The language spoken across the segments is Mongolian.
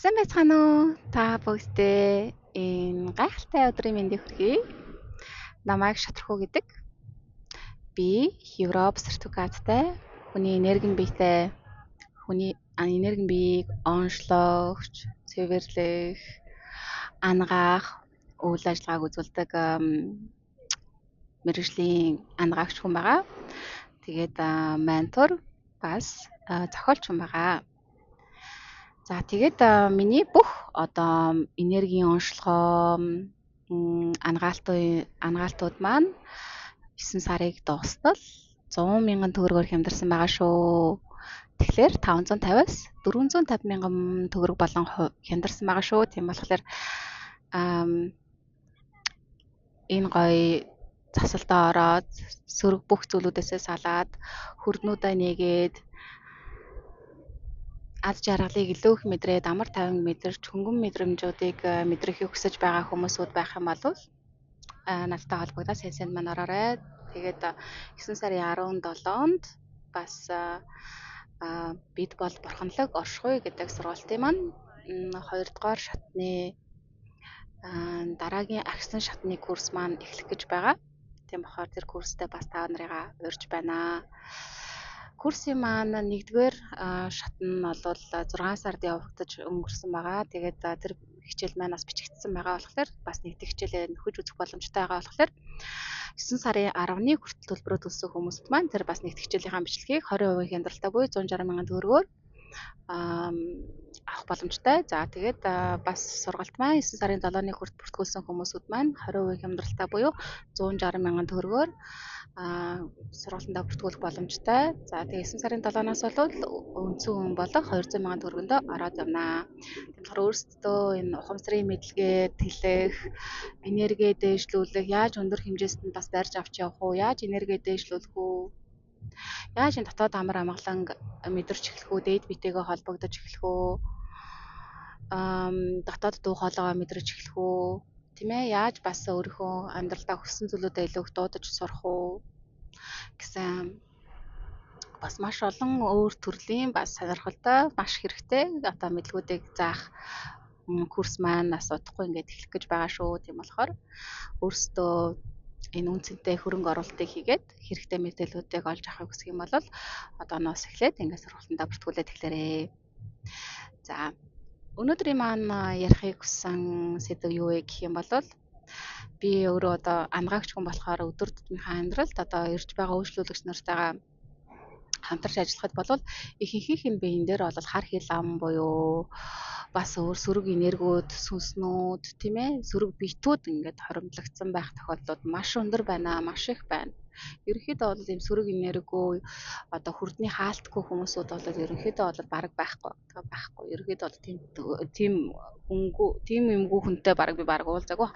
Сайн байцгаана уу? Та бүгдээ энэ гайхалтай өдрийн мэндийг хүргэе. Намайг Шатрхуу гэдэг. Би Европ сертификаттай хүний энергийн биетэй хүний энергийн биеийг онцлогч, цэвэрлэх, ангаах үйл ажиллагааг үзүүлдэг мэргэжлийн ангаагч хүн байгаа. Тэгээд ментор бас зохиолч хүн байгаа. За тэгээд миний бүх одоо энергийн онцлогоо ангаалтууд маань 9 сарыг дуустал 100 мянган төгрөгөөр хямдарсан байгаа шүү. Тэгэхээр 550-аас 450 мянган төгрөг болон хямдарсан байгаа шүү. Тийм болохоор энэ гоё засалтаа ороод сөрөг бүх зүйлүүдээсээ салаад хөрднүүдээ нээгээд аз жаргалыг илүү их мэдрээд амар тайван мэдэрч хөнгөн мэдрэмжүүдийг мэдрэхийг хүсэж байгаа хүмүүсүүд байх юм бол надтай холбогдоод сэнсэнд маань ороорой. Тэгээд 9 сарын 17-нд бас бид бол бурханлаг оршихуй гэдэг сургалтын маань 2 дугаар шатны дараагийн агсан шатны курс маань эхлэх гэж байгаа. Тийм болохоор тэр курстэй бас та нарыгаа урьж байна. Курсын маань 1-р шат нь бол 6 сард явагдаж өнгөрсөн байгаа. Тэгээд тэр хичээл маань бас бичигдсэн байгаа болохоор бас нэг хичээлээ нөхөж үзэх боломжтой байгаа болохоор 9 сарын 10-ны хүртэл төлбөрөө төлсөн хүмүүст маань тэр бас нэг хичээлийнхаа бичлэгийг 20% хямдралтай буюу 160 мянган төгрөгөөр авах боломжтой. За тэгээд бас сургалт маань 9 сарын 7-ны хүртэл бүртгүүлсэн хүмүүсүүд маань 20% хямдралтай буюу 160 мянган төгрөгөөр сургалтандаа бүртгүүлэх боломжтой. За тэгээд 9 сарын 7-наас бол үндсэн хүн болох 200 мянган төгрөгөнд ороод явнаа. Тийм болохоор өөрсдөө энэ ухамсарын мэдлэгээ тэлэх, энергээ дээшлүүлэх, яаж өндөр хэмжээст нь бас барьж авч явах уу, яаж энергээ дээшлүүлэх үү, яаж энэ дотоод амар амгалан мэдэрч эхлэх үү, дээд биетэйгээ холбогдож эхлэх үү, дотоод дуу хоолойгоо мэдрэж эхлэх үү, тийм ээ, яаж бас өөрийнхөө амьдралдаа хүссэн зүйлүүдэд илүү их дуудаж сурах уу гэсэн бас маш олон өөр төрлийн бас сонирхолтой, маш хэрэгтэй одоо мэдлгүүдийг заах курс маань бас удахгүй ингээд эхлэх гэж байгаа шүү. Тийм болохоор өөрсдөө энэ үнцэнтэй хөрөнгө оруулалтыг хийгээд хэрэгтэй мэдээллүүдийг олж авахыг хүсэх юм бол одооноос эхлээд ингээд сургалтандаа бүртгүүлээд эхлээрэй. За өнөөдрийн маань ярихыг хүссэн сэдв юу вэ гэх юм бол би өөрөө одоо ангаагч хүн болохоор өдөр тутмынхаа амьдралд одоо ирж байгаа үйлчлүүлэгч нартайгаа хамтарч ажиллахад бол ихэнх нь биеийн дээр бол хар хил ам буюу бас өөр сөрөг энергиуд, сүнснүүд, тийм ээ, сөрөг биетүүд ингээд хоримтлагдсан байх тохиолдлууд маш өндөр байна, маш их байна. Ерөнхийдөө бол ийм сөрөг энерги одоо хүрдний хаалтгүй хүмүүсүүд бол ерөнхийдөө бол бараг байхгүй. Ерөнхийдөө бол тийм юмгүй хүнтэй бараг би бараг уулзаагүй.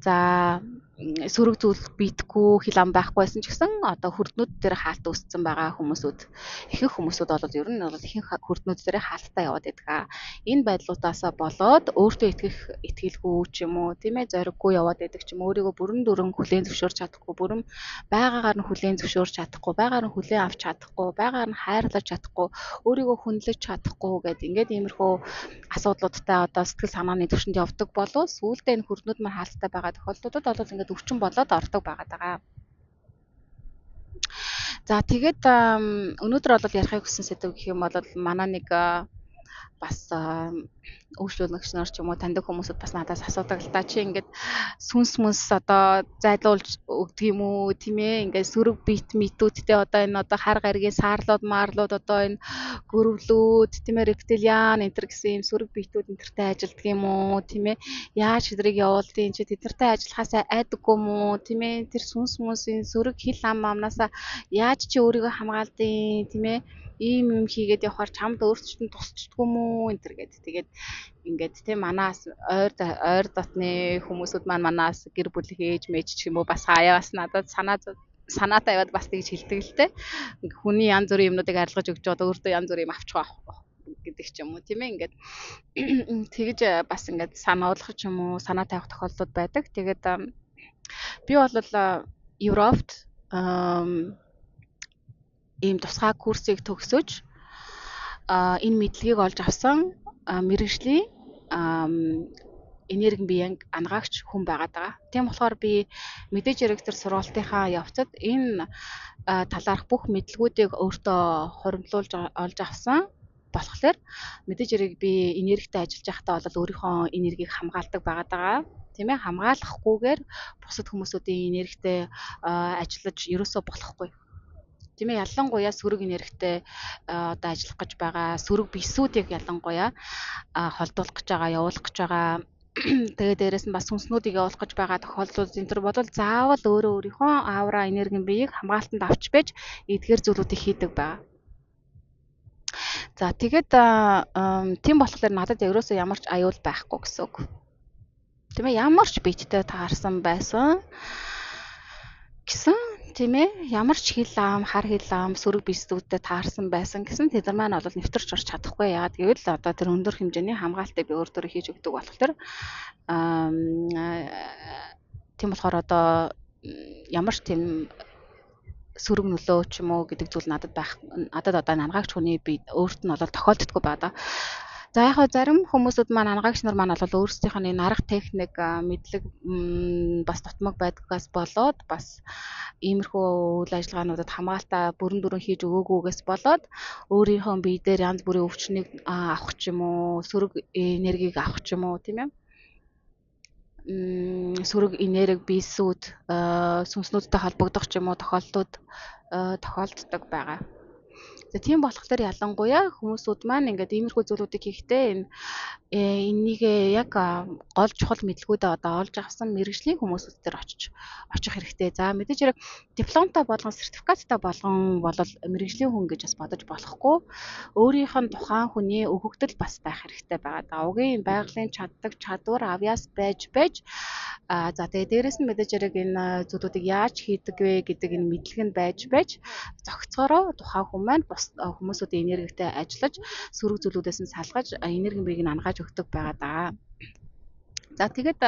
За сөрөг зүйл биетгүй хил ам байхгүй байсан ч гэсэн одоо хүрднүүд дээр хаалт үүссэн байгаа хүмүүсүүд ихэнх хүмүүсүүд бол ер нь бол ихэнх хүрднүүд дээр хаалттай яваад байдаг. Энэ байдлуудаасаа болоод өөртөө итгэх итгэлгүй ч юм уу, тийм ээ, зориггүй яваад байдаг ч юм өөрийгөө бүрэн дүрэн хүлээн зөвшөөрч чадахгүй, бүрэн байгаагаар нь хүлээн зөвшөөрч чадахгүй, байгаагаар нь хүлээн авч чадахгүй, байгаагаар нь хайрлаж чадахгүй, өөрийгөө хүндлэж чадахгүй гэдэг ингээд иймэрхүү асуудлуудтай одоо сэтгэл санааны төвшөнд явдаг болов сүүлдээ энэ хүрднүүд маань хаалттай байгаа тохиолдлуудад бол ингээд өвчин болоод ордог байгаа. За тэгээд өнөөдөр бол ярихыг хүссэн сэдв гэх юм бол манай нэг бас үйлчлүүлэгч нар ч юм уу таньдаг хүмүүсд бас надаас асуудаг л да чи ингээд сүнс mëс одоо зайлуулж өгдөг юм уу тийм ээ ингээд сөрөг бит митүүдтэй одоо энэ одоо хар гаригийн саарлууд маарлууд одоо энэ гөрвлүүд тийм ээ рептилиан энэ төр гэсэн юм сөрөг битүүд энтертэй ажилддаг юм уу тийм ээ яаж тэдрийг явуулдیں۔ Чи тэднэртэй ажиллахаасаа айдаггүй юм уу тийм ээ тэр сүнс mëсийн сөрөг хил амнаасаа яаж чи өөрийгөө хамгаалдیں۔ Тийм ээ ийм юм хийгээд явахаар чамд өөрчлөлтөнд тусчдгүй мүү энэ төр гэдэг. Тэгээд ингээд тийм манаас ойр дотны хүмүүсүүд маань манаас гэр бүлийн ээж мэж ч юм уу бас хаяа бас надад санаатай яваад бас тэгж хэлдэг л те. Хүний янз бүрийн юмнуудыг арилгаж өгч бод өөртөө янз бүрийн юм авчих гэдэг ч юм уу тийм ээ ингээд тэгж бас ингээд сануулгах ч юм уу санаа тавих тохиолдлууд байдаг. Тэгээд би бол Европт ийм тусгай курсыг төгсөж энэ мэдлэгийг олж авсан мэрэгжлийн энерги биеийн ангаагч хүн байгаад байгаа. Тийм болохоор би мэдээж хэрэг тэр сургалтынхаа явцад энэ талаарх бүх мэдлгүүдийг өөртөө хуримтлуулж олж авсан болохоор мэдээж хэрэг би энергитэй ажиллаж байхдаа бол өөрийнхөө энергийг хамгаалдаг байгаад байгаа. Тийм ээ, хамгаалахгүйгээр бусад хүмүүсүүдийн энергитэй ажиллаж ерөөсөө болохгүй. Тийм ээ, ялангуяа сөрөг энергитэй одоо ажиллах гэж байгаа сөрөг бисүүдийг ялангуяа холдуулах гэж байгаа, явуулах гэж байгаа. Тэгээ дээрэс нь бас сүнснүүдийг явуулах гэж байгаа тохиолдлууд энэ төр бодвол заавал өөрөө өөрийнхөө аура энергийн биеийг хамгаалтанд авч байж эдгээр зүйлүүдийг хийдэг байгаа. За тэгээд тийм болохоор надад ерөөсөө ямар ч аюул байхгүй гэсэн үг. Тийм ээ, ямар ч биеттэй таарсан байсан гэсэн тийм ээ, ямар ч хил ам, хар хил ам, сөрөг бисдүүдтэй таарсан байсан гэсэн тэд нар маань бол нэвтэрч орч чадахгүй. Яагаад гэвэл одоо тэр өндөр хэмжээний хамгаалтыг би өөр дөөрөө хийж өгдөг болохоор тийм болохоор одоо ямар ч тийм сөрөг нөлөө ч юм уу гэдэг зүйл надад одоо нангаагч хүний би өөрт нь бол тохиолддоггүй байна. За яг хаа зарим хүмүүсүүд маань ангаагч нар маань бол өөрсдийнх нь арга техник мэдлэг бас дутмаг байдгаас болоод бас иймэрхүү үйл ажиллагаануудад хамгаалтаа бүрэн дүрэн хийж өгөөгүйгээс болоод өөрийнхөө бие дээр янз бүрийн өвчнийг авах ч юм уу, сөрөг энергийг авах ч юм уу, тийм ээ. Сөрөг энерги бисүүд сүнснүүдтэй холбогдох ч юм уу тохиолдлууд тохиолддог байгаа. За тийм болохоор ялангуяа хүмүүсүүд маань ингээд иймэрхүү зүйлүүдийг хийхдээ энийг яг гол чухал мэдлгүүдээ одоо олж авсан мэрэгжлийн хүмүүсүүд төр очих хэрэгтэй. За мэдээж хэрэг дипломтой болгон сертификаттай болгон бол мэрэгжлийн хүн гэж бас бодож болохгүй. Өөрийнх нь тухайн хүний өгөгдөл бас байх хэрэгтэй байгаа. Угийн байгалийн чаддаг чадвар авьяас байж за тэгээ дээрэс нь мэдээж хэрэг энэ зүйлүүдийг яаж хийдэг вэ гэдэг энэ мэдлэг нь байж зохицоороо тухайн хүн маань хүмүүсүүдийн энергитэй ажиллаж сөрөг зүйлүүдээс нь салгаж энергийн биеийг нь ангааж өгдөг байгаа даа. За тэгээд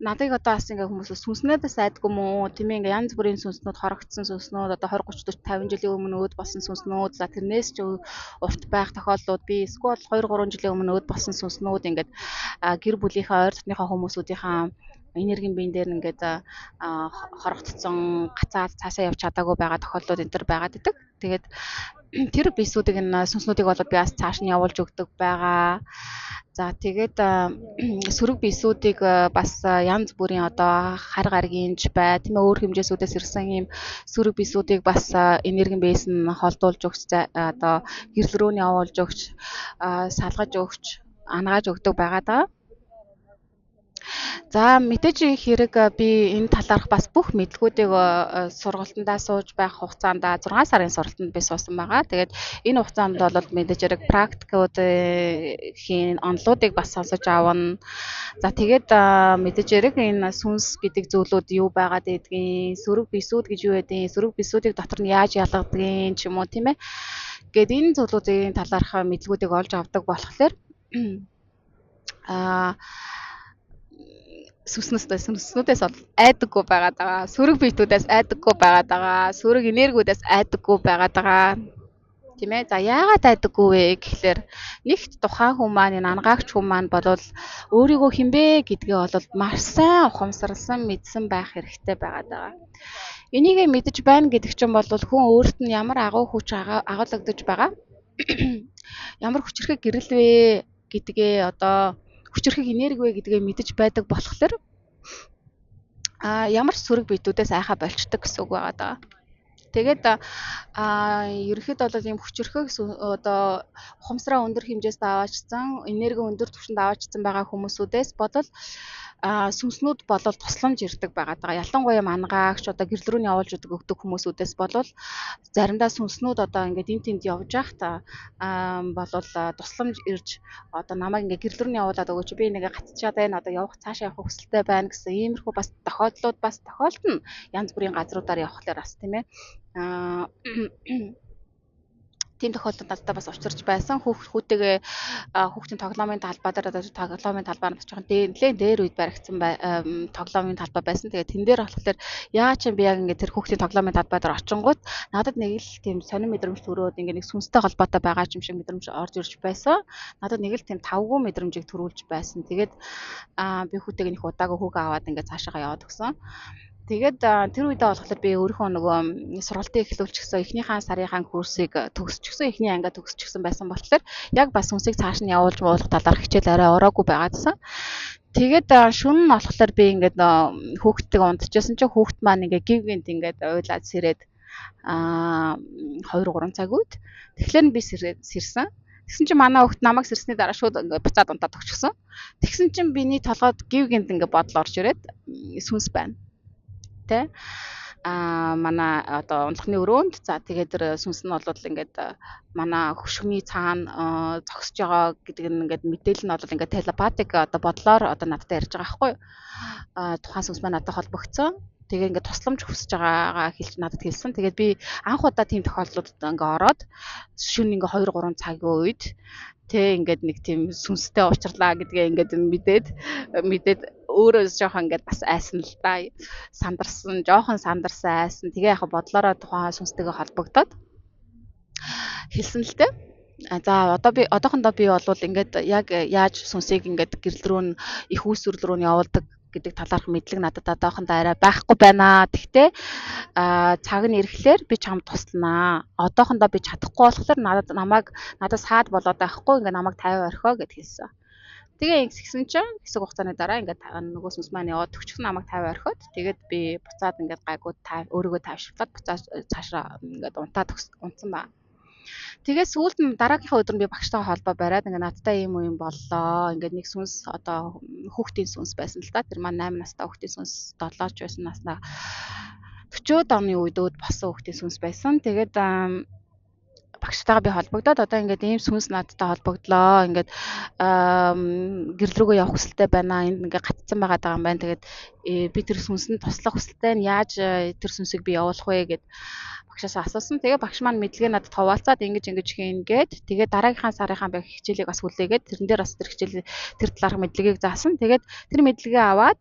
надыг одоо бас ингээ хүмүүс сүнснээс айдгүй мүү тийм ээ ингээ янз бүрийн сүнснүүд хорогдсон сүнснүүд одоо 20 30 40 50 жилийн өмнө өөд болсон сүнснүүд за тэрнээс ч урт байх тохиолдлууд би эсвэл 2 3 жилийн өмнө өөд болсон сүнснүүд ингээд гэр бүлийнхаа ойр дотныхоо хүмүүсүүдийнхаа энергийн биен дээр ингээд хорогдсон гацаад цаасаа явж чадаагүй байгаа тохиолдлууд энэ төр байгаад идэг. Тэгээд тэр бисүүдийг энэ сүнснүүдийг бол би бас цааш нь явуулж өгдөг байгаа. За тэгээд сөрөг бисүүдийг бас янз бүрийн одоо хар гаргийнч бай тийм ээ өөр хэмжээсүүдээс ирсэн ийм сөрөг бисүүдийг бас энергийн биес нь холдуулж өгч одоо гэрэл рүү нь явуулж өгч салгаж өгч ангааж өгдөг байгаа даа. За мэдээж хэрэг би энэ талаарх бас бүх мэдлгүүдийг сургалтандаа сууж байх хугацаанд 6 сарын сургалтанд би суусан байгаа. Тэгээд энэ хугацаанд бол мэдээж хэрэг практикуудын онолуудыг бас сонсож авна. За тэгээд мэдээж хэрэг энэ сүнс гэдэг зүйлүүд юу байгаад байдгийг, сөрөг бисүүд гэж юу байдгийг, сөрөг бисүүдийг дотор нь яаж ялгадгийг ч юм уу тийм ээ. Гэт энэ зүйлүүдийн талаарх мэдлгүүдийг олж авдаг болохоор сүнснүүдээс бол айдаггүй байгаад байгаа. Сөрөг биетүүдээс айдаггүй байгаад байгаа. Сөрөг энергиудээс айдаггүй байгаад байгаа. Тийм ээ. За яагаад айдаггүй вэ гэхлээр нэгт тухайн хүн маань энэ ангаагч хүн маань бол өөрийгөө хинбэ гэдгээ бол маш сайн ухамсарласан мэдсэн байх хэрэгтэй байгаад байгаа. Энийг мэдэж байна гэдэг чинь бол хүн өөрт нь ямар агуу хүч агуулгадж байгаа. Ямар хүчрхэг гэрэл вэ гэдгээ одоо хүчрхэг энерги вэ гэдгээ мэдэж байдаг болохоор ямар ч сөрөг биетүүдээс айхаа болчдөг гэсэн үг байгаа даа. Тэгээд ерөнхийдөө бол ийм хүчрхэг одоо ухамсараа өндөр хэмжээст аваачсан, энерги өндөр түвшинд аваачсан байгаа хүмүүсүүдээс бодвол сүнснүүд болол тусламж ирдэг байгаа. Ялангуяа мангаагч одоо гэрэл рүү нь явуулж өгдөг хүмүүсүүдээс болол заримдаа сүнснүүд одоо ингээд энд тэнд явж байхдаа болол тусламж ирж одоо намайг ингээд гэрэл рүү нь явуулаад өгөөч би нэгэ гацчаад байна одоо явах цаашаа явах хүсэлтэй байна гэсэн иймэрхүү бас тохиолдлууд бас тохиолдно. Янз бүрийн газруудаар явхлаар бас тийм ээ. Тийм тохиолдолд надтай бас учирч байсан. Хүүхдтэйгээ хүүхдийн тоглоомын талбай дээр тоглоомын талбай нь жоохон нэлээд дээр үед баригдсан тоглоомын талбай байсан. Тэгээд тэн дээр болохоор яаж би яг ингээд тэр хүүхдийн тоглоомын талбай дээр очингууд надад нэг л тийм сонир мэдрэмж төрөөд ингээд нэг сүнстэй холбоотой байгаа юм шиг мэдрэмж орж ирж байсан. Надад нэг л тийм тавгүй мэдрэмжийг төрүүлж байсан. Тэгээд би хүүхдтэйгээ нэг удаагүй хүүгээ аваад ингээд цаашаа яваад өгсөн. Тэгээд тэр үедээ болохоор би өөрийнхөө нөгөө сургалтыг эхлүүлчихсэн эхнийхээ сарынхаа курсыг төгсчихсэн эхний ангиа төгсчихсэн байсан болохоор яг бас сүнсийг цааш нь явуулж муулах талаар хичээл арай ороогүй байгаадсан. Тэгээд шөнө нь болохоор би ингээд хүүхдтэйгээ унтчихсан чинь хүүхд маань ингээд гівгэнт ингээд уйлаад сэрээд 2 3 цаг үед тэгэхээр би сэрсэн. Тэгсэн чинь манай хүүхд намайг сэрсний дараа шууд ингээд буцаад унтаад өгчихсөн. Тэгсэн чинь биний толгойд гівгэнт ингээд бодол орж ирээд сүнс байна. Манай одоо унтлахны өрөөнд за тэгээд тэр сүнс нь бол ингээд манай хөшгөний цаана зогсож байгаа гэдэг нь ингээд мэдээлэл нь бол ингээд телепатик одоо бодлоор одоо надтай ярьж байгаа байхгүй юу? Тухайн сүнс маань надтай холбогдсон. Тэгээ ингээд тусламж хүсэж байгаагаа надад хэлсэн. Тэгээд би анх удаа тийм тохиолдлуудад ингээд ороод шөнө ингээд 2 3 цагийн үед ингээд нэг тийм сүнстэй уулзлаа гэдгээ ингээд мэдээд өөрөө жоохон ингээд бас айсан л да. Жоохон сандарсан айсан. Тэгээ яг бодлороо тухайн сүнстэйгээ холбогдоод хэлсэн л дээ. За одоохондоо би бол ингээд яг яаж сүнсийг ингээд гэрэл рүү нь их үүсвэр рүү нь явуулдаг гэдэг талаарх мэдлэг надад одоохондоо арай байхгүй байна. Тэгтээ цаг нь ирэхлээр би чамд тусланаа. Одоохондоо би чадахгүй болохоор надад саад болоод байхгүй ингээд намайг 50 орхио гэд хэлсэн. Тэгээ ингэсэн чинь хэсэг хугацааны дараа ингээд нөгөө сүнс маань яваад төгчсөн намайг 50 орхиод тэгээд би буцаад ингээд гайгүй өөрийгөө тайвшруулад буцаад цаашаа ингээд унтсан ба. Тэгээ сүүлд нь дараагийнхаа өдөр нь би багштайгаа холбоо бариад ингээд надтай юм боллоо. Ингээд нэг сүнс одоо хүүхдийн сүнс байсан л да. Тэр маань 8 настай хүүхдийн сүнс 7 ч байсан наснаа 40-од оны үедөөд болсон хүүхдийн сүнс байсан. Тэгээд багштайгаа би холбогдоод одоо ингээд ийм сүнс надтай холбогдлоо. Ингээд гэрэл рүүгээ явах хүсэлтэй байна. Энд ингээд гатцсан байгаа юм байна. Тэгээд би тэр сүнсэнд туслах хүсэлтэй нь яаж тэр сүнсийг би явуулах вэ гэд багшаасаа асуусан. Тэгээ багш маань мэдлэгээ надад хуваалцаад ингэж хийн гээд тэгээ дараагийнхаа сарынхаа би хичээлийг бас хүлээгээд тэрэн дээр бас тэр талаарх мэдлэгийг заасан. Тэгээд тэр мэдлэгээ аваад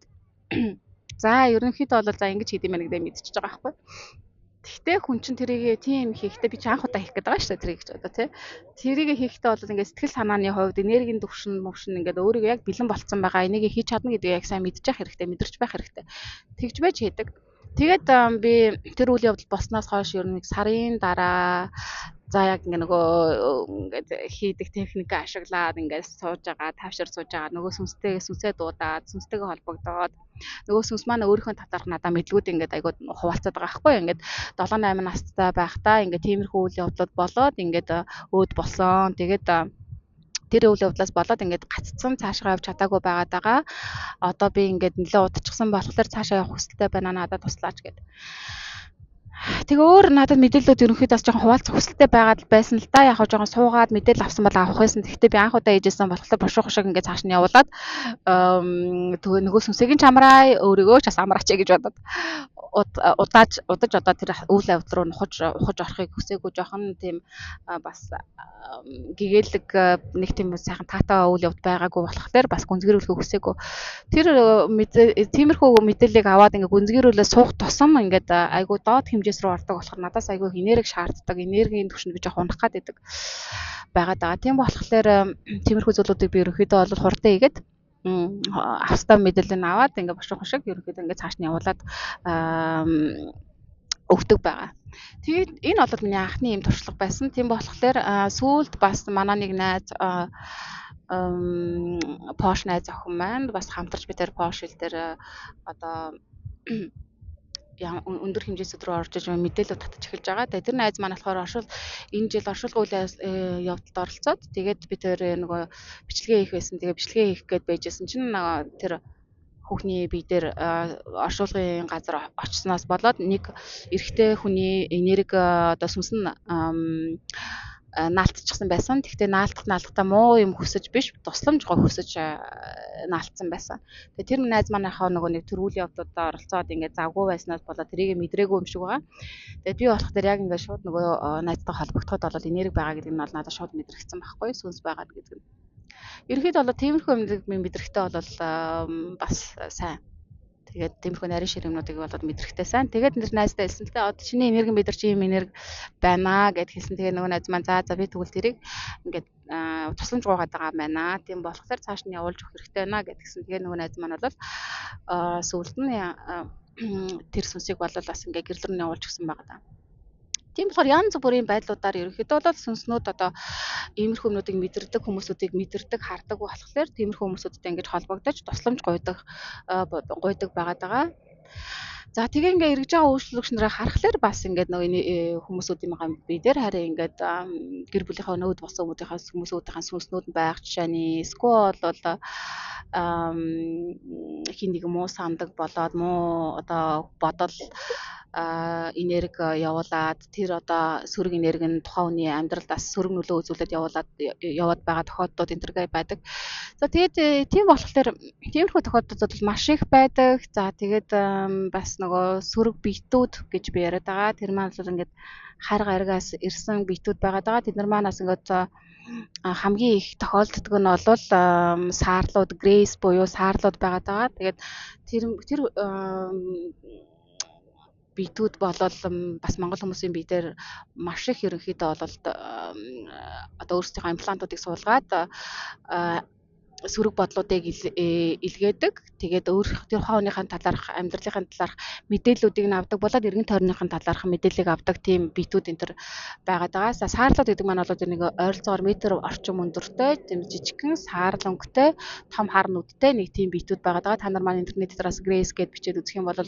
за ерөнхийдөө бол за ингэж хийдэм байх гэдэг мэдчихэж байгаа байхгүй. Тэгтээ хүн чинь тэрийг тийм хийхдээ би ч анх удаа хийх гээд байгаа шүү дээ тэрийг ч одоо тий. Тэрийг хийхдээ бол ингээд сэтгэл санааны хувьд энергийн төвшин ингээд өөрийгөө яг бэлэн болцсон байгаа. Энийг хийж чадна гэдгийг яг сайн мэдчих хэрэгтэй, мэдэрч байх хэрэгтэй. Тэгж байж хийдэг. Тэгээд би тэр үйл явдал болсноос хойш ер нь сарын дараа за яг ингээд хийдэг техник ашиглаад ингээд сууж байгаа, тавшир сууж байгаа, нөгөө сүнсээ дуудаад, сүнстэйгээ холбогдоод нөгөө сүнс маань өөрийнхөө татарх надаа мэдлгүүд ингээд айгуу хуваалцаад байгаа байхгүй ингээд 7-8 настай байхдаа ингээд тиймэрхүү үйл явдлууд болоод ингээд өөд болсон. Тэгээд тэр үйл явдлаас болоод ингээд гаццсан цаашгаа явж чадаагүй байгаа. Одоо би ингээд нэлээд удажчихсан болохоор цаашаа явах хүсэлтэй байна надад туслаач гэд. Тэгээ өөр надад мэдээлэлүүд ерөнхийдөө бас жоохон хуваалцах хүсэлтэй байгаад байсан л да. Яг жоохон суугаад мэдээлэл авсан бол авах байсан. Гэхдээ би анх удаа ээжсэн болохоор бошуу хошиг ингээд цааш нь явуулаад нөгөө сүнсийг нь чамраа өөрийгөө ч бас амраач гэж бодоод удаж одоо тэр үйл явдал руу ухаж орохыг хүсээгүй жоохон тийм бас гэгээлэг нэг тийм сайхан таатай үйл явдал байгаагүй болохоор бас гүнзгийрүүлэхийг хүсээгүй. Тэр тиймэрхүү мэдээллийг аваад ингээд гүнзгийрүүлээ суух тусам ингээд айгу доод хэмжээс рүү ордог болохоор надаас айгу энерги шаарддаг. Энергийн түвшинд би жоохон унах гэдэг байгаад байгаа. Тийм болохоор тиймэрхүү зүйлүүдийг би ерөнхийдөө бол хурдан хийгээд австаа мэдээлэл нь аваад ингээд бошуу хошиг ерөнхийдөө ингээд цааш нь явуулаад өгдөг байгаа. Тэгээд энэ бол миний анхны юм туршлага байсан. Тийм болохоор сүүлд бас манай нэг найз Пош найз охин маань бас хамтарч би тэр Пош хэл дээр одоо өндөр хэмжээсүүд рүү орж иж мэдээлэл татаж эхэлж байгаа. Тэгээд тэр найз маань болохоор энэ жил оршуулгын явдалд оролцоод тэгээд би тэр нөгөө бичлэгээ хийх байсан. Тэгээд бичлэгээ хийх гээд байжсэн чинь тэр хүүхний бие дээр оршуулгын газар очсноос болоод нэг эрэгтэй хүний энерги одоо сүнс нь наалтчихсан байсан. Тэгтээ наалтахтаа муу юм хүсэж биш, тусламж гоо хүсэж наалтсан байсан. Тэгээ тэр найз маань яхаа нөгөө нэг төрүүлийн явдлуудаа оролцоод ингээд завгүй байснаас болоод тэрийг мэдрээгүй юм шиг байгаа. Тэгээ би болохоор яг ингээд шууд нөгөө найзтай холбогдоход бол энерги байгаа гэдэг нь бол надад шууд мэдрэгдсэн байхгүй, сүнс байгаа гэдэг нь. Ерөнхийдөө бол тиймэрхүү мэдрэхтэй бол бас сайн. Тэгээд тиймэрхүү нарийн ширэмнүүдийг болоод мэдрэхтэй сайн. Тэгээд нэр найзтай хэлсэн. Тэгээ одоо чиний энерги мэдэр чи юм энерги байна гэд хэлсэн. Тэгээ нөгөө найз маань за би тэгвэл тэрийг ингээд тусламж гоогаад байгаа юм байна. Тийм болохоор цааш нь явуулж өгөх хэрэгтэй байна гэд хэлсэн. Тэгээ нөгөө найз маань бол сүүлд нь тэр сүнсийг бол бас ингээд гэрлэр нь явуулж өгсөн байгаа даа. Тийм болохоор янз бүрийн байдлуудаар ерөнхийдөө бол сүнснүүд одоо иймэрхүү юмнуудыг мэдэрдэг хүмүүсүүдийг мэдэрдэг хардаг болохоор тиймэрхүү хүмүүсүүдтэй ингэж холбогдож тусламж гуйдаг байгаад байгаа. За тэгээ ингээ эргэж байгаа үйлчлэгч нарыг харахаар бас ингээд нөгөө хүмүүсүүдийн бие дээр харин ингээд гэр бүлийнхаа нөөд босон хүмүүсүүдийн сүнснүүд байх жишээний эсвэл бол хин нэг муу сандаг болоод муу одоо бодол энерги явуулаад тэр одоо сөрөг энерги нь тухайн хүний амьдралдаас сөрөг нөлөө үзүүлээд яваад байгаа тохиолдлууд энэ төр байдаг. За тэгээд тийм болохоор тиймэрхүү тохиолдлууд маш их байдаг. За тэгээд бас нөгөө сөрөг биетүүд гэж би яриад байгаа. Тэр маань бол ингээд хар гаригаас ирсэн биетүүд байгаад байгаа. Тэд нар манаас ингээд хамгийн их тохиолддог нь бол саарлууд, грейс буюу саарлууд байгаад байгаа. Тэгээд тэр биетүүд болол бас монгол хүмүүсийн бие дээр маш их ерөнхийдөө бол одоо өөрсдийнхөө имплантуудыг суулгаад сөрөг бодлуудыг илгээдэг. Тэгээд тэр хооныхын талаарх амьдралын талаарх мэдээллүүдийг нь авдаг болоод эргэн тойрныхын талаарх мэдээллийг авдаг тийм биетүүд энэ төр байгаад байгаа. Саарлууд гэдэг маань бол нэг ойролцоогоор метр орчим өндөртэй, тийм жижигхэн саарл өнгөтэй, том хар нүдтэй нэг тийм биетүүд байгаад байгаа. Та нар маань интернет дээрээс грейс гэд бичээд үзэх юм бол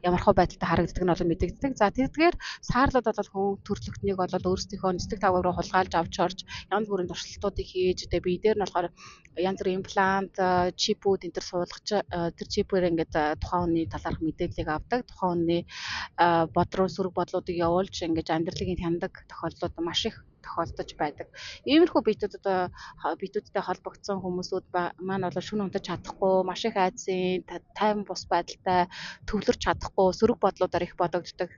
ямархуу байдалтай харагддаг нь бол мэдэгддэг. За тэгэхээр саарлууд бол хүн төрөлхтнийг бол өөрсдийнхөө нислэг тавгаар руу хулгайлж авч орж янз бүрийн туршилтуудыг хийж тэгээ бие дээр нь болохоор янз бүрийн имплант, чипүүд энэ төр суулгаж тэр чипээр ингээд тухайн хүний талаарх мэдээллийг авдаг. Тухайн хүний бодруу сөрөг бодлуудыг явуулж ингээд амьдралыг хяндаг тохиолдлууд маш их тохиолдож байдаг. Иймэрхүү биетүүдтэй холбогдсон хүмүүсүүд маань бол шүн унтаж чадахгүй, маш их айдсын, тайван бус байдалтай, төвлөрч чадахгүй, сөрөг бодлуудаар их бодогддог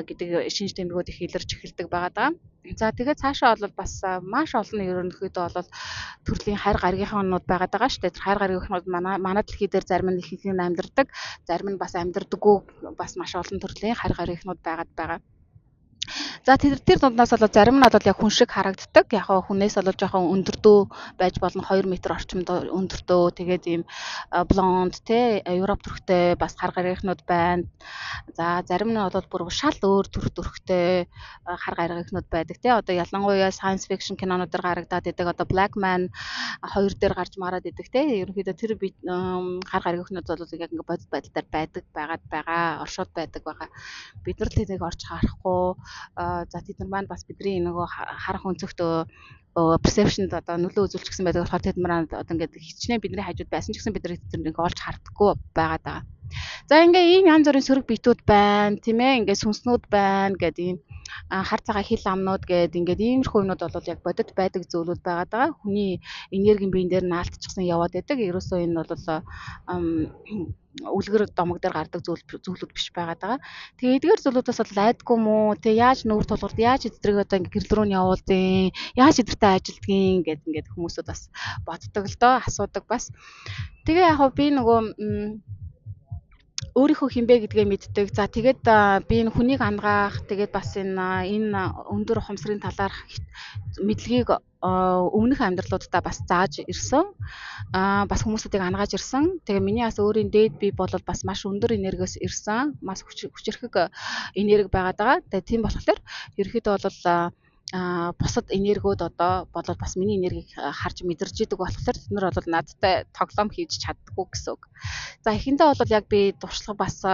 гэдэг шинж тэмдгүүд их илэрч эхэлдэг байгаа. За тэгээд цаашаа бол бас маш олон ерөнхийдөө бол төрлийн хайр гаргийнхаанууд байгаад байгаа шүү дээ. Тэр хайр гаргийнхаанууд манай дэлхий дээр зарим нь ихэнх нь амьдардаг, зарим нь бас амьдардаггүй, бас маш олон төрлийн хайр гаргийнхаанууд байгаад байгаа. За тэр дундаас бол зарим нь бол яг хүн шиг харагддаг. Яг хүнээс бол жоохон өндөрдөө байж болно, 2 м орчимд өндөрдөө. Тэгээд ийм блонд те Европ төрхтэй бас хар гаргийнхнууд байна. За зарим нь бол бүр шал өөр төрхтэй хар гаргийнхнууд байдаг те. Одоо ялангуяа science fiction кинонуудаар гарагдаад идэг одоо Black Man 2 дээр гарч мараад идэг те. Ерөнхийдөө тэр хар гаргийнхнууд бол яг ингээ бодит байдлаар байгаад байгаа, оршууд байдаг байгаа. Бид нар тэнийг орж харахгүй. За тэд нар маань бас бидний нөгөө харах өнцөгтөө perception-д одоо нөлөө үзүүлж гисэн байдаг болохоор тэд нар одоо ингээд хичнээн бидний хажууд байсан ч гэсэн бид нар тэднийг олж харддаггүй байгаад байгаа. За ингээ ийм янз бүрийн сөрөг биетүүд байна, тийм ээ, ингээ сүнснүүд байна гэдэг ийм хар цагаан хил амнууд гэдэг ингээд иймэрхүү юмнууд бол яг бодит байдаг зүйлүүд байгаад байгаа. Хүний энергийн биен дээр наалтчихсан яваад байдаг. Ерөөсөө энэ бол үлгэр домог дээр гардаг зүйлүүд биш байгаад байгаа. Тэгээ эдгээр зүйлүүдээс бол айдгүй мүү? Тэг яаж нүүр тулгард, яаж эдрийг одоо ингээ гэрэл рүү нь явуулдیں۔ Яаж эдэртэй ажилдгийг ингээд хүмүүсүүд бас боддог л доо, асуудаг бас. Тэгээ яг би нөгөө өөрийнхөө хинбэ гэдгээ мэддэг. За тэгээд би энэ хүнийг ангаах, тэгээд бас энэ өндөр ухамсарын талаарх мэдлэгийг өмнөх амьдралуудаа бас зааж ирсэн. Бас хүмүүсүүдийг ангааж ирсэн. Тэгээ миний бас өөрийн дээд би бол бас маш өндөр энергиос ирсэн. Маш хүчирхэг энерги байгаад байгаа. Тэгээ тийм болохоор ерөөхдөө бол бусад энергиуд одоо болоод бас миний энергийг харж мэдэрч идэг болохоор тэд нар бол надтай тоглоом хийж чаддаггүй гэсэн үг. За эхэндээ бол яг би дуршлаг бас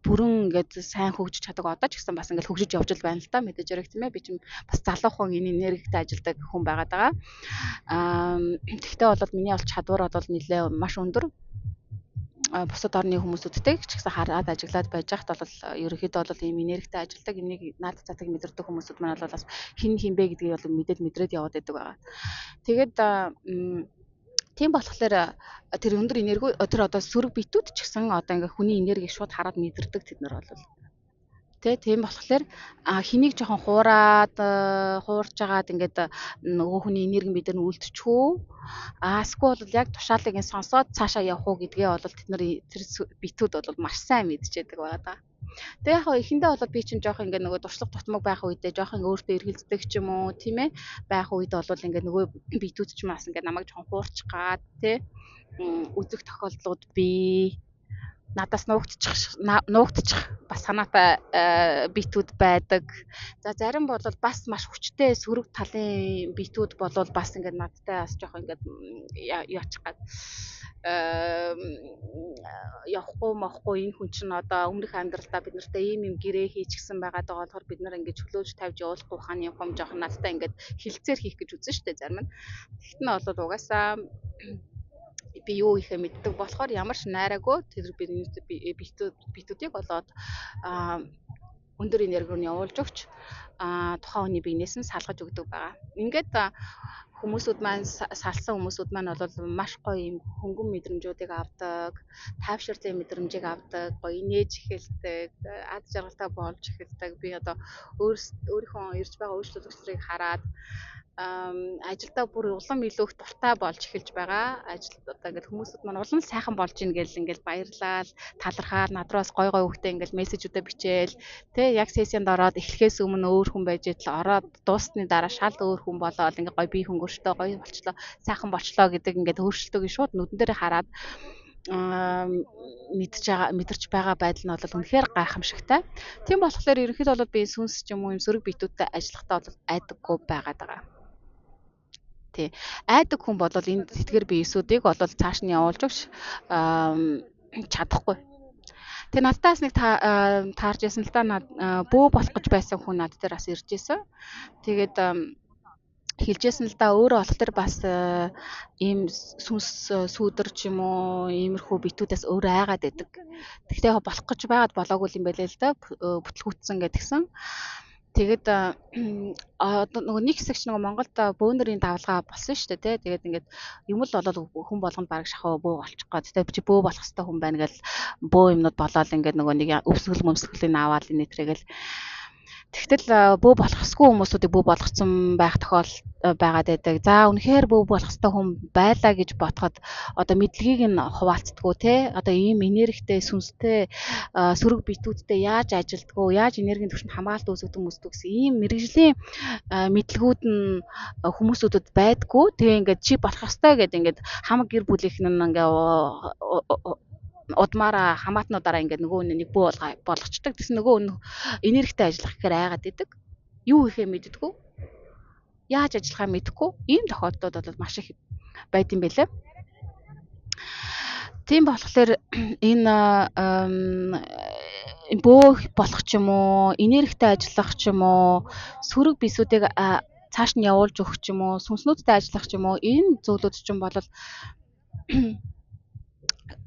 бүрэн ингээд сайн хөгжиж чаддаг. Одоо ч гэсэн бас ингээд хөгжиж явж байна л да. Мэдээж ярих тийм ээ. Би чинь бас залуухан энэ энергитэй ажилдаг хүн байгаад байгаа. Тэгтээ бол миний бол чадвар бол нэлээ маш өндөр. бусад орны хүмүүсүүдтэй ч гэсэн хараад ажиглаад байж хат бол ерөнхийдөө бол ийм энергитэй ажилдаг энийг наад цаатыг мэдэрдэг хүмүүсүүд маань бол бас хин хинбэ гэдгийг бол мэдрээд яваад байдаг байгаа. Тэгээд тийм болохоор тэр өндөр энерги тэр одоо сөрөг битүүд ч гэсэн одоо ингээ хүний энергийг шууд хараад мэдэрдэг тэд нар бол тийм болохоор хэнийг жоохон хуурж агаад ингээд нөгөө хүний энерги бид нар үлдчихүү эсвэл бол яг тушаалыг сонсоод цаашаа явах уу гэдгээ бол тэд нар тэр битүүд бол маш сайн мэдчихэдэг байгаа да. Тэгээ яг эхэндээ бол би чинь жоох ингээ нөгөө дуршлаг тутмаг байх үедээ жоох ингээ өөртөө эргэлздэг ч юм уу тийм ээ байх үед бол ингээ нөгөө битүүд ч бас ингээ намайг жоохон хуурчих гад тий үзэх тохиолдлууд бий надаас нуугдчих бас санаатай битүүд байдаг. За зарим бол бас маш хүчтэй сөрөг талын битүүд бол бас ингээд надтай бас жоох ингээд яачих гад явахгүй мохгүй энэ хүн чинь одоо өмнөх амьдралдаа бид нартай ийм гэрээ хийчихсэн байгаа даа болохоор бид нар ингээд чөлөөж тавьж явуулахгүй хааны юм жоох надтай ингээд хилцээр хийх гэж үзэн штэ зарим нь. Тэгт нь бол угаасаа би юу ихэ мэддэг болохоор ямар ч найраагүй тэр битүүдийг болоод өндөр энергиор нь явуулж өгч тухайн хүний биенээс нь салгаж өгдөг байгаа. Ингээд хүмүүсүүд маань салсан хүмүүсүүд маань бол маш гоё юм хөнгөн мэдрэмжүүдийг авдаг, тайвширсан мэдрэмжийг авдаг, гоё инээж эхэлдэг, ад жаргалтай болж эхэлдэг. Би одоо өөрийнхөө ирж байгаа өөрчлөлтүүдийг хараад ажилдаа бүр улам илүү их дуртай болж эхэлж байгаа. Ажил одоо ингээд хүмүүсүүд маань улам сайхан болж ийн гэл ингээд баярлал, талархаад надраас гой хөхтэй ингээд мессежүүдэ бичээл тэ яг сессионд ороод эхлэхээс өмнө өөр хүн байж идэл ороод дуусны дараа шал өөр хүн болоод ингээд гой бие хөнгөртөө гой болчлоо, сайхан болчлоо гэдэг ингээд өөрчлөлтөг шууд нүдэн дээр хараад мэдэрч байгаа байдал нь бол үнэхээр гайхамшигтай. Тийм болохоор ерөнхийдөө бол би сүнс ч юм уу юм сөрөг битүүдтэй ажиллахдаа бол айдаггүй байгаад байгаа. Айдаг хүн бол энэ тэтгэр биесүүдийг бол цааш нь явуулж өгч чадахгүй. Тэгээ надтаас нэг таарж ясан л да бөө болох гэж байсан хүн над дээр бас ирж исэн. Тэгээд хэлжсэн л да өөрөө болохоор бас ийм сүнс сүүдэр ч юм уу иймэрхүү битүүдээс өөрөө айгаад байдаг. Тэгтээ болох гэж байгаад болоогүй юм байлээ л да бүтлгүүтсэн гэдгсэн. Тэгээд нөгөө нэг хэсэгч нөгөө Монголд бөөнөрийн давлгаа болсон шүү дээ тий. Тэгээд ингээд юм л болоод хүн болгонд баг шахав бөө болчих гээд тий. Би бөө болох хэвээр хүн байна гэл бөө юмнууд болоод ингээд нөгөө нэг өвсгөл мөмсгөлийн аваад нэтрэгэл тэгтэл бөө болохсгүй хүмүүсүүдийг бөө болгоцсон байх тохиол байгаад байдаг. За үнэхээр бөө болох хэвээр хүн байлаа гэж бодоход одоо мэдлэгийг нь хуваалцдаггүй те. Одоо ийм энергитэй сүнстэй сөрөг битүүдтэй яаж ажилдгөө, яаж энергийн түвшинд хамгаалалт үүсгдэг хүмүүстэй гэсэн ийм мэрэгжлийн мэдлгүүд нь хүмүүсүүдэд байдгүй. Тэгээ ингээд чи болох хэвээр гэдэг ингээд хамаг гэр бүлийнх нь ингээ удмаараа хамаатнуудаараа ингээд нөгөө нэг бөө болгочдөг. Тэс нөгөө энергитэй ажиллах гэхээр айгаад идэг. Юу ихэ мэддэггүй. Яаж ажиллахаа мэдэхгүй. Ийм тохиолдлууд бол маш их байд юм байлаа. Тийм болохоор энэ бөө болох ч юм уу, энергитэй ажиллах ч юм уу, сөрөг бисүүдийг цааш нь явуулж өгөх ч юм уу, сүнснүүдтэй ажиллах ч юм уу, энэ зүйлүүд ч юм бол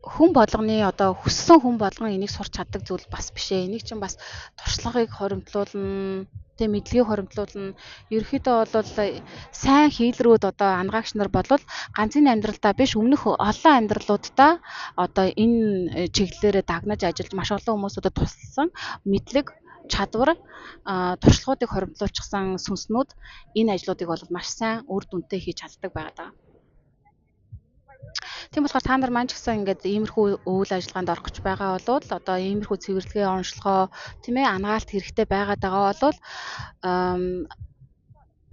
хүн болгоны одоо хүссэн хүн болгон энийг сурч чаддаг зүйл бас биш ээ. Энийг чинь бас туршлагыг хоримтлуулна, тэг мэдлэгийг хоримтлуулна. Ерөнхийдөө бол сайн хийлрүүд одоо ангаагч нар болвол ганц энэ амьдралдаа биш өмнөх олон амьдралуудаа одоо энэ чиглэлээрээ дагнаж ажиллаж маш олон хүмүүсүүдэд тусалсан мэдлэг чадвар туршлагуудыг хоримтлуулчихсан сүнснүүд энэ ажлуудыг бол маш сайн үр дүнтэй хийж чаддаг байгаа. Тийм болохоор та нар маань ч гэсэн ингээд иймэрхүү үйл ажиллагаанд орох гэж байгаа бол одоо иймэрхүү цэвэрлэгээ онцлогоо тийм ээ ангаалт хэрэгтэй байгаад байгаа бол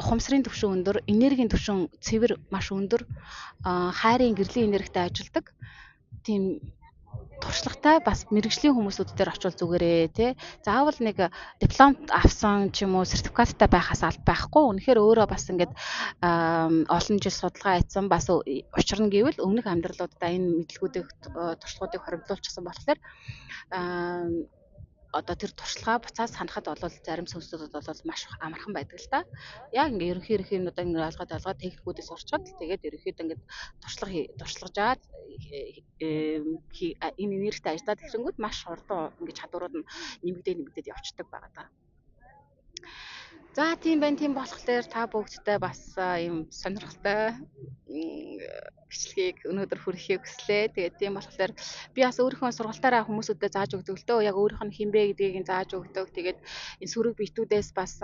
ухамсарын түвшин өндөр, энергийн түвшин цэвэр маш өндөр, хайрын гэрлийн энергитэй ажилдаг. Тийм туршлагатай бас мэрэгжлийн хүмүүсүүд дээр очивол зүгээрээ тий. Заавал нэг диплом авсан ч юм уу сертификаттай байхаас аль байхгүй. Үнэхээр өөрөө бас ингээд олон жил судалгаа хийсэн бас учир нь гэвэл өмнөх амьдралуудаа энэ мэдлгүүдийг туршлагуудыг хоримтлуулчихсан болохоор одоо тэр туршлагаа буцаад санахад бол зарим сонсогчдод бол маш амархан байдаг л да. Яг ингээ ерөнхий юмнуудаа ингээ олгоод техникүүдээс орчоод тэгээд ерөнхийдөө ингээ туршлагажаад энэ энергитэй ажиллаад ирэнгүүт маш хурдан ингээ чадварууд нь нэмэгдээд явцдаг байгаа даа. За тийм байна. Тийм болохоор та бүгдтэй бас юм сонирхолтой бичлэгийг өнөөдөр хүргэхийг хүслээ. Тэгээд тийм болохоор би бас өөрийнхөө сургалтаараа хүмүүсүүдэд зааж өгдөг л дөө. Яг өөрийнх нь хинбэ гэдгийг зааж өгдөг. Тэгээд энэ сөрөг биетүүдээс бас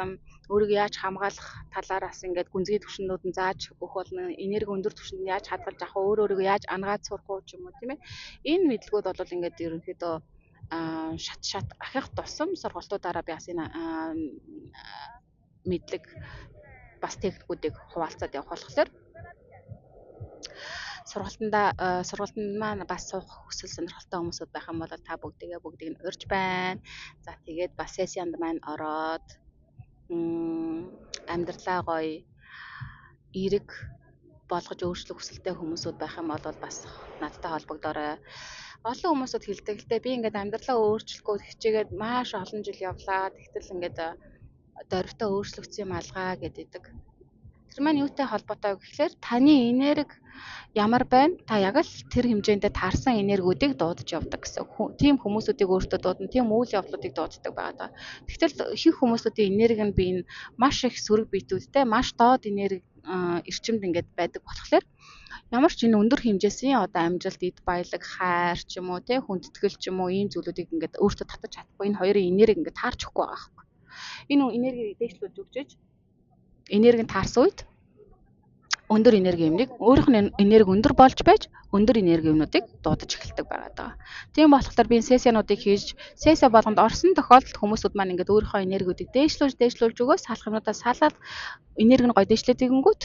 өөрийгөө яаж хамгаалах талаараас ингээд гүнзгий төвшнүүд нь зааж өгөх болно. Энерги өндөр төвшөнд яаж хадгалж авах вэ? Өөрийгөө яаж ангаад сурах уу ч юм уу тийм ээ. Энэ мэдлгүүд бол ингээд ерөнхийдөө шат ахих тусам сургалтуудаараа би бас энэ мэдлэг бас техникүүдийг хуваалцаад явах болохоор сургалтанд маань бас суух хүсэл сонирхолтой хүмүүсүүд байх юм бол та бүгдийг нь урьж байна. За тэгээд бас сессионд маань ороод амьдралаа гоё эерэг болгож өөрчлөх хүсэлтэй хүмүүсүүд байх юм бол бас надтай холбогдоорой. Олон хүмүүсүүд хэлдэг л дээ би ингээд амьдралаа өөрчлөхгүй хичээгээд маш олон жил явлаа. Тэгтэл ингээд дөрвтөө өөрчлөгдсөн юм алгаа гэдэг. Тэр маань юутай холбоотой вэ гэхээр таны энерги ямар байна? Та яг л тэр хэмжээндээ таарсан энергиудыг дуудаж явдаг гэсэн. Тийм хүмүүсүүдийг өөртөө дуудана, тийм үйл явдлуудыг дууддаг байгаа даа. Тэгтэл ихэнх хүмүүсүүдийн энерги нь би энэ маш их сөрөг биетүүдтэй, маш доод энерги эрчимд ингээд байдаг болохоор ямар ч энэ өндөр хэмжээсийн одоо амжилт, эд баялаг, хайр ч юм уу, хүндэтгэл ч юм уу ийм зүйлүүдийг ингээд өөртөө татаж чадахгүй энэ хоёрын энерги ингээд таарч өгөхгүй байгаа хэрэг. Энэ энергийг дээшлүүлж өгч энерги нь таарсан үед өндөр энерги юмныг өөрийнх нь энерги өндөр болж байж өндөр энерги юмнуудыг дуудаж эхэлдэг байгаа даа. Тийм болохоор би сессионуудыг хийж сессио болгонд орсон тохиолдолд хүмүүсүүд маань ингээд өөрийнхөө энергиудыг дээшлүүлж өгөө салах юмудаа салаад энерги нь гоё дээшлээд игэнгүүт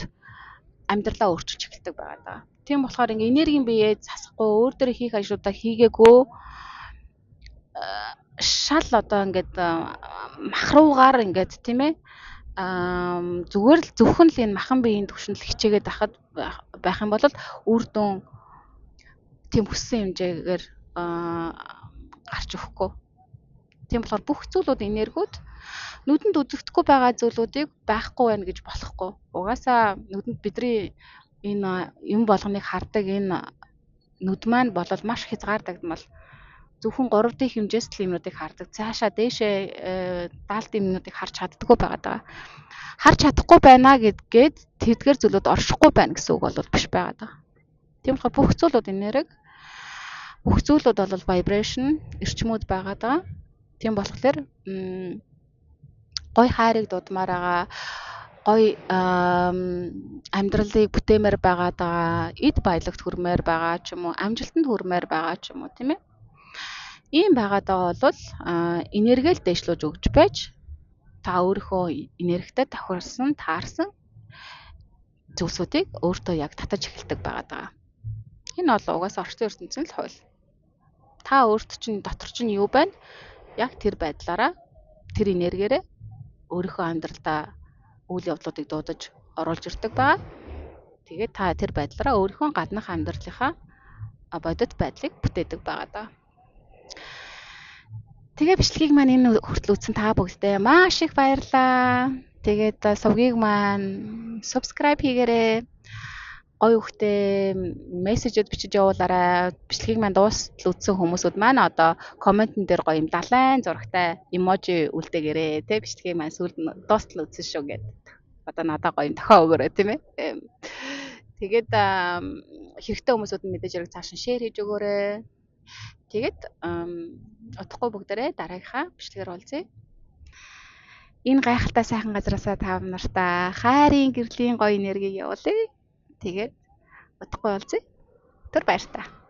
амьдралаа өөрчилж эхэлдэг байгаа даа. Тийм болохоор ингээд энергийн биеэ засахгүй өөр дөр хийх ажлуудаа хийгээгүй шал одоо ингээд махруугаар ингээд тийм ээ зүгээр л зөвхөн л энэ махан биеийн төвшөнд хичээгээд байх юм бол үр дүн тийм хүссэн хэмжээгээр гарч өгөхгүй. Тийм болохоор бүх зүйлүүд энергиуд нүдэнд үзэгдэхгүй байгаа зүйлүүдийг байхгүй байна гэж болохгүй. Угаасаа нүдэнд бидний энэ юм болгоныг хардаг энэ нүд маань болол маш хязгаардагдмал. Зөвхөн 3D хэмжээс л юмнуудыг хардаг. Цаашаа дээшээ 70 юмнуудыг харж чаддаггүй байгаа даа. Харж чадахгүй байна гэдгээд тэдгээр зүйлүүд оршихгүй байна гэсэн үг бол биш байгаа даа. Тийм болохоор бүх зүйлүүд энерги, бүх зүйлүүд бол vibration, эрчмүүд байгаа даа. Тийм болохоор гой хайрыг дуудмаар байгаа, гой амьдралыг бүтээмээр байгаа даа, эд баялагт хүрмээр байгаа ч юм уу, амжилтанд хүрмээр байгаа ч юм уу, тийм ээ. Ийм байгаадаа бол энергийг дээшлүүлж өгч байж та өөрийнхөө энергитэй таарсан зүйлсүүдийг өөртөө яг татаж эхэлдэг байгаа даа. Энэ бол угаасаа орчин ертөнцийн л хууль. Та өөрт чинь дотор чинь юу байна? Яг тэр байдлаараа тэр энергиэрээ өөрийнхөө амьдралдаа үйл явдлуудыг дуудаж оруулж ирдэг байгаа. Тэгээд та тэр байдлаараа өөрийнхөө гаднах амьдралынхаа бодит байдлыг бүтээдэг байгаа даа. Тэгээ бичлэгийг маань энэ хүртэл үзсэн та бүгдээ маш их баярлалаа. Тэгээд сувгийг маань subscribe хийгээрэй. Гоё хөхтэй мессежүүд бичиж явуулаарай. Бичлэгийг маань дуустал үзсэн хүмүүсүүд маань одоо комментэн дээр гоё юм далайн зурагтай эможи үлдээгээрэй. Тэ бичлэгийг маань сүүлд дуустал үзсэн шүү гэдэг. Одоо надаа гоё юм тохио өгөөрэй тийм ээ. Тэгээд хэрэгтэй хүмүүсүүд нь мэдээж хэрэг цааш нь шеэр хийж өгөөрэй. Тэгээд утгагүй бүгдээрээ дараагийнхаа бичлэгээр уулзъя. Энэ гайхалтай сайхан газараасаа та нартай хайрын гэрлийн гоё энергийг явуулъя. Тэгээд утгагүй уулзъя. Түр баяр та.